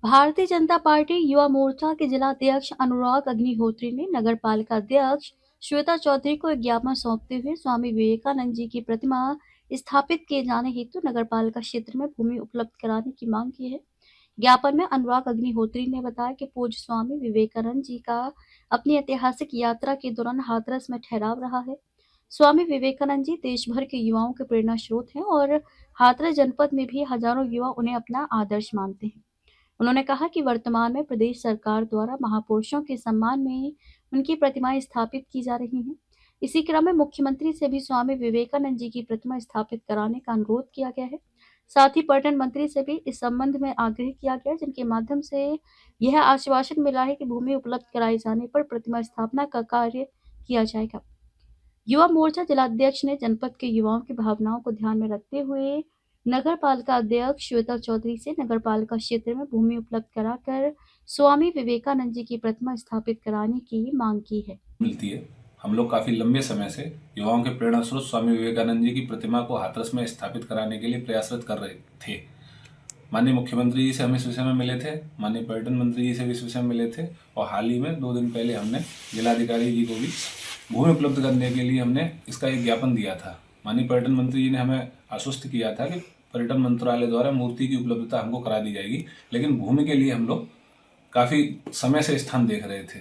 Bharatiya Janata party Yuva Morcha के जिला अध्यक्ष अनुराग अग्निहोत्री ने नगर पालिका अध्यक्ष श्वेता चौधरी को एक ज्ञापन सौंपते हुए स्वामी विवेकानंद जी की प्रतिमा स्थापित किए जाने हेतु नगर पालिका क्षेत्र में भूमि उपलब्ध कराने की मांग की है। ज्ञापन में अनुराग अग्निहोत्री ने बताया कि पूज्य स्वामी विवेकानंद जी का अपनी ऐतिहासिक यात्रा के दौरान हाथरस में ठहराव रहा है। स्वामी विवेकानंद जी देश भर के युवाओं के प्रेरणा स्रोत हैं और हाथरस जनपद में भी हजारों युवा उन्हें अपना आदर्श मानते हैं। उन्होंने कहा कि वर्तमान में प्रदेश सरकार द्वारा महापुरुषों के सम्मान में उनकी प्रतिमाएं स्थापित की जा रही हैं। इसी क्रम में मुख्यमंत्री से भी स्वामी विवेकानंद जी की प्रतिमा स्थापित कराने का अनुरोध किया गया है। साथ ही पर्यटन मंत्री से भी इस संबंध में आग्रह किया गया, जिनके माध्यम से यह आश्वासन मिला है कि भूमि उपलब्ध कराए जाने पर प्रतिमा स्थापना का कार्य किया जाएगा। युवा मोर्चा जिलाध्यक्ष ने जनपद के युवाओं की भावनाओं को ध्यान में रखते हुए नगर पालिका अध्यक्ष श्वेता चौधरी से नगर पालिका क्षेत्र में भूमि उपलब्ध कराकर स्वामी विवेकानंद जी की प्रतिमा स्थापित कराने की मांग की है। मिलती है। हम लोग काफी लंबे समय से युवाओं के प्रेरणा स्रोत स्वामी विवेकानंद जी की प्रतिमा को हाथरस में स्थापित कराने के लिए प्रयासरत कर रहे थे। माननीय मुख्यमंत्री जी से हम इस विषय में मिले थे, माननीय पर्यटन मंत्री जी से भी इस विषय में मिले थे और हाल ही में 2 दिन पहले हमने जिलाधिकारी जी को भी भूमि उपलब्ध करने के लिए हमने इसका एक ज्ञापन दिया था। माननीय पर्यटन मंत्री जी ने हमें आश्वस्त किया था कि पर्यटन मंत्रालय द्वारा मूर्ति की उपलब्धता हमको करा दी जाएगी, लेकिन भूमि के लिए हम लोग काफी समय से स्थान देख रहे थे।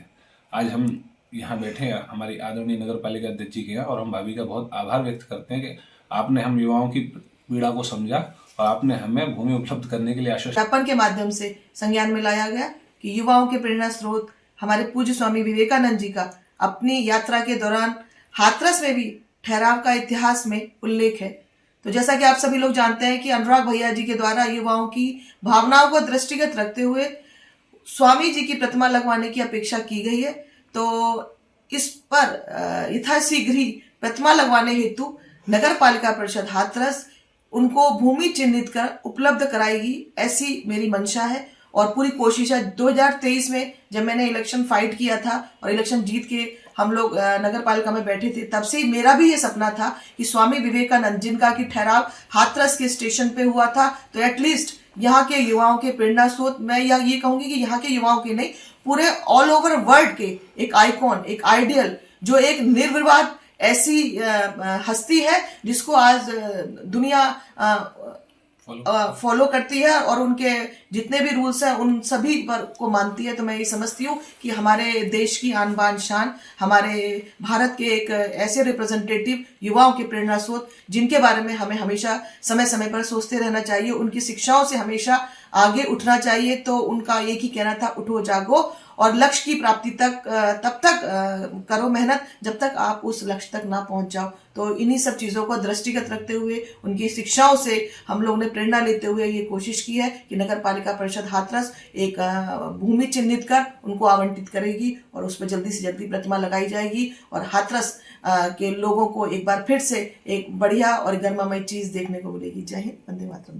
आज हम यहाँ बैठे हैं हमारी आदरणीय नगर पालिका अध्यक्ष जी के यहाँ और हम भाभी का बहुत आभार व्यक्त करते हैं कि आपने हम युवाओं की पीड़ा को समझा और आपने हमें भूमि उपलब्ध करने के लिए आश्वासन। ज्ञापन के माध्यम से संज्ञान में लाया गया कि युवाओं के प्रेरणा स्रोत हमारे पूज्य स्वामी विवेकानंद जी का अपनी यात्रा के दौरान हाथरस में भी ठहराव का इतिहास में उल्लेख है। तो जैसा कि आप सभी लोग जानते हैं कि अनुराग भैया जी के द्वारा युवाओं की भावनाओं को दृष्टिगत रखते हुए स्वामी जी की प्रतिमा लगवाने की अपेक्षा की गई है। तो इस पर यथाशीघ्र ही प्रतिमा लगवाने हेतु नगर पालिका परिषद हाथरस उनको भूमि चिन्हित कर उपलब्ध कराएगी, ऐसी मेरी मंशा है और पूरी कोशिश है। 2023 में जब मैंने इलेक्शन फाइट किया था और इलेक्शन जीत के हम लोग नगर पालिका में बैठे थे, तब से मेरा भी ये सपना था कि स्वामी विवेकानंद जिनका की ठहराव हाथरस के स्टेशन पे हुआ था, तो एटलीस्ट यहाँ के युवाओं के प्रेरणा स्रोत, मैं ये कहूंगी कि यहाँ के युवाओं के नहीं, पूरे ऑल ओवर वर्ल्ड के एक आइकॉन, एक आइडियल, जो एक निर्विवाद ऐसी हस्ती है जिसको आज दुनिया फॉलो करती है और उनके जितने भी रूल्स हैं उन सभी पर को मानती है। तो मैं ये समझती हूँ कि हमारे देश की आन बान शान, हमारे भारत के एक ऐसे रिप्रेजेंटेटिव युवाओं के प्रेरणा स्रोत जिनके बारे में हमें हमेशा समय समय पर सोचते रहना चाहिए, उनकी शिक्षाओं से हमेशा आगे उठना चाहिए। तो उनका एक ही कहना था, उठो जागो और लक्ष्य की प्राप्ति तक तब तक करो मेहनत जब तक आप उस लक्ष्य तक ना पहुंच जाओ। तो इन्हीं सब चीजों को दृष्टिगत रखते हुए उनकी शिक्षाओं से हम लोग ने प्रेरणा लेते हुए ये कोशिश की है कि नगर पालिका परिषद हाथरस एक भूमि चिन्हित कर उनको आवंटित करेगी और उस पर जल्दी से जल्दी प्रतिमा लगाई जाएगी और हाथरस के लोगों को एक बार फिर से एक बढ़िया और गर्मामय चीज देखने को मिलेगी। जय हिंद, वंदे मातरम।